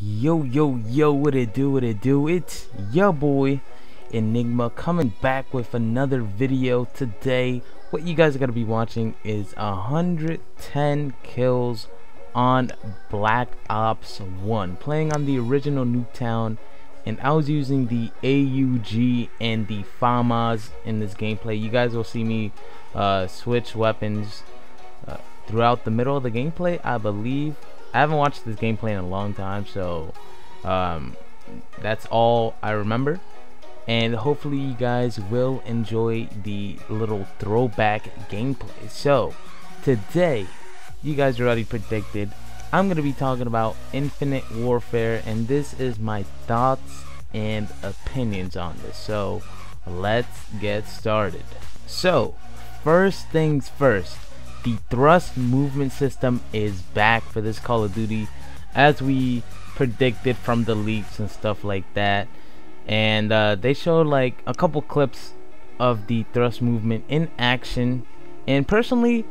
Yo, what it do? It's your boy Enigma coming back with another video today. What you guys are gonna be watching is 110 kills on Black Ops 1, playing on the original NUKETOWN, and I was using the AUG and the FAMAS in this gameplay. You guys will see me switch weapons throughout the middle of the gameplay, I believe. I haven't watched this gameplay in a long time, so that's all I remember, and hopefully you guys will enjoy the little throwback gameplay. So today, you guys already predicted, I'm going to be talking about Infinite Warfare, and this is my thoughts and opinions on this. So let's get started. So first things first, the thrust movement system is back for this Call of Duty, as we predicted from the leaks and stuff like that. And they showed like a couple clips of the thrust movement in action, and personally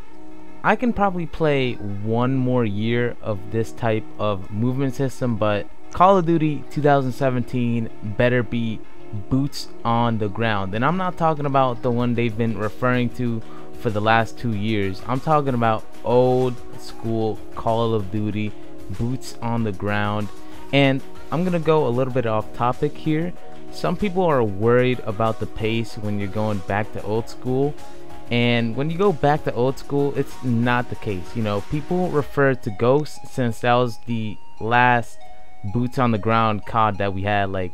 I can probably play one more year of this type of movement system, but Call of Duty 2017 better be boots on the ground. And I'm not talking about the one they've been referring to for the last 2 years. I'm talking about old school Call of Duty, boots on the ground. And I'm gonna go a little bit off topic here. Some people are worried about the pace when you're going back to old school, and when you go back to old school, it's not the case. You know, people refer to Ghost, since that was the last boots on the ground COD that we had, like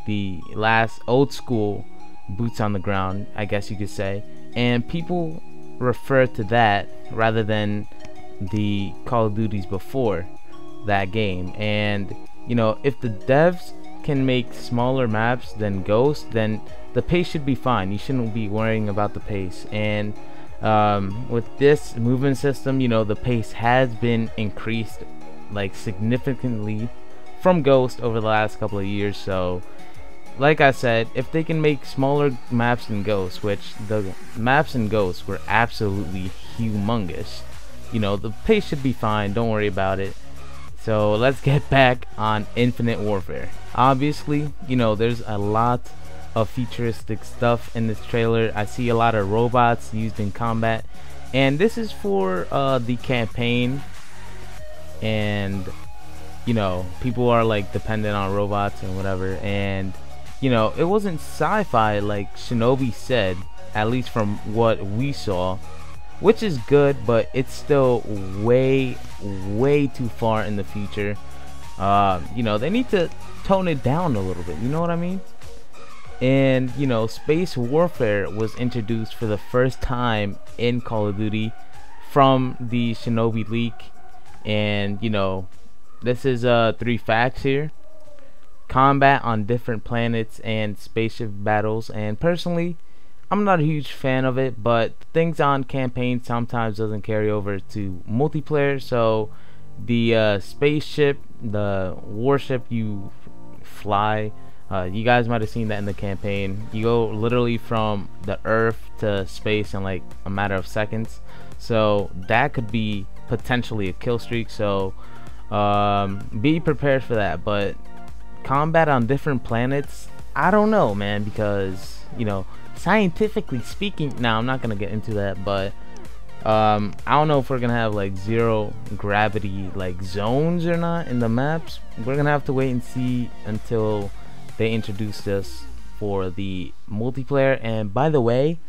the last old school boots on the ground, I guess you could say, and people refer to that rather than the Call of Duties before that game. And you know, if the devs can make smaller maps than Ghost, then the pace should be fine. You shouldn't be worrying about the pace. And with this movement system, you know, the pace has been increased like significantly from Ghost over the last couple of years. So like I said, if they can make smaller maps than Ghost, which the maps in Ghost were absolutely humongous, you know, the pace should be fine. Don't worry about it. So let's get back on Infinite Warfare. Obviously, you know, there's a lot of futuristic stuff in this trailer. I see a lot of robots used in combat, and this is for the campaign, and you know, people are like dependent on robots and whatever. And you know, it wasn't sci-fi like Shinobi said, at least from what we saw, which is good, but it's still way too far in the future. You know, they need to tone it down a little bit, you know what I mean? And you know, space warfare was introduced for the first time in Call of Duty from the Shinobi leak. And you know, this is 3 facts here: combat on different planets and spaceship battles. And personally, I'm not a huge fan of it, but things on campaign sometimes doesn't carry over to multiplayer. So the spaceship, the warship you fly, you guys might have seen that in the campaign. You go literally from the Earth to space in like a matter of seconds, so that could be potentially a kill streak. So be prepared for that. But combat on different planets, I don't know, man, because you know, scientifically speaking, now I'm not gonna get into that, but I don't know if we're gonna have like zero gravity like zones or not in the maps. We're gonna have to wait and see until they introduce this for the multiplayer. And by the way,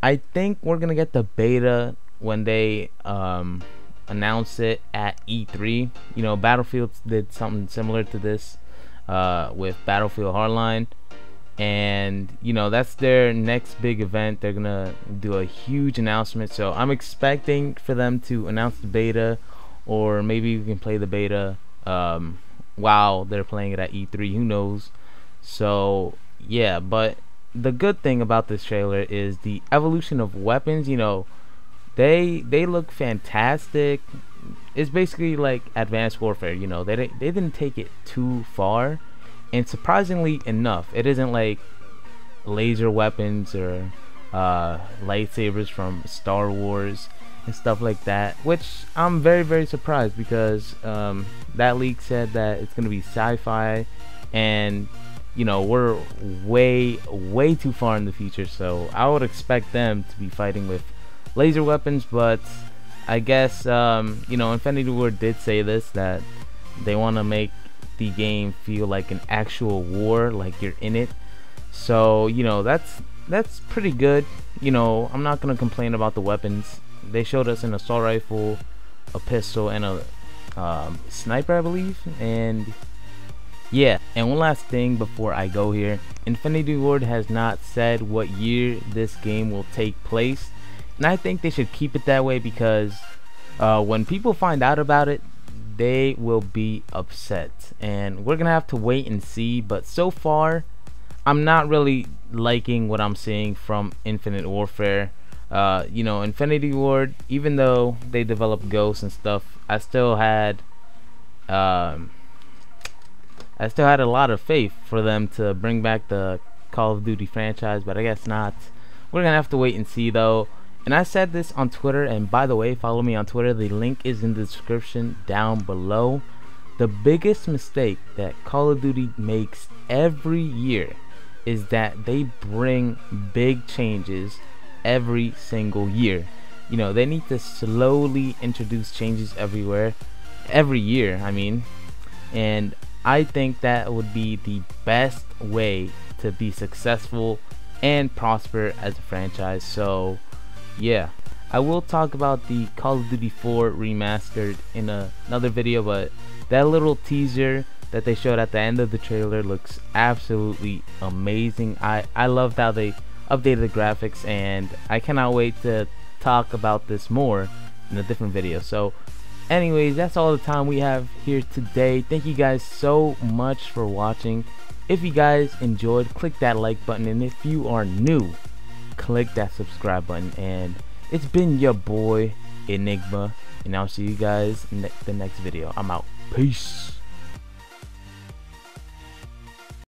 I think we're gonna get the beta when they announce it at E3. You know, Battlefield did something similar to this with Battlefield Hardline, and you know, that's their next big event. They're gonna do a huge announcement, so I'm expecting for them to announce the beta, or maybe we can play the beta while they're playing it at E3, who knows. So yeah, but the good thing about this trailer is the evolution of weapons. You know, they look fantastic. It's basically like Advanced Warfare. You know, they didn't take it too far, and surprisingly enough, it isn't like laser weapons or lightsabers from Star Wars. and stuff like that, which I'm very surprised because that leak said that it's gonna be sci-fi, and you know, we're way too far in the future, so I would expect them to be fighting with laser weapons. But I guess you know, Infinity Ward did say this, that they want to make the game feel like an actual war, like you're in it. So you know, that's pretty good. You know, I'm not gonna complain about the weapons. They showed us an assault rifle, a pistol, and a sniper, I believe. And yeah, and one last thing before I go here, Infinity Ward has not said what year this game will take place, and I think they should keep it that way, because when people find out about it, they will be upset, and we're gonna have to wait and see. But so far, I'm not really liking what I'm seeing from Infinite Warfare. You know, Infinity Ward, even though they developed Ghosts and stuff, I still had a lot of faith for them to bring back the Call of Duty franchise, but I guess not. We're gonna have to wait and see though. And I said this on Twitter, and by the way, follow me on Twitter. The link is in the description down below. The biggest mistake that Call of Duty makes every year is that they bring big changes every single year. You know, they need to slowly introduce changes every year, I mean. And I think that would be the best way to be successful and prosper as a franchise. So yeah, I will talk about the Call of Duty 4 remastered in another video, but that little teaser that they showed at the end of the trailer looks absolutely amazing. I loved how they updated the graphics, and I cannot wait to talk about this more in a different video. So anyways, that's all the time we have here today. Thank you guys so much for watching. If you guys enjoyed, click that like button, and if you are new, click that subscribe button. And it's been your boy Enigma, and I'll see you guys in the next video. I'm out. Peace.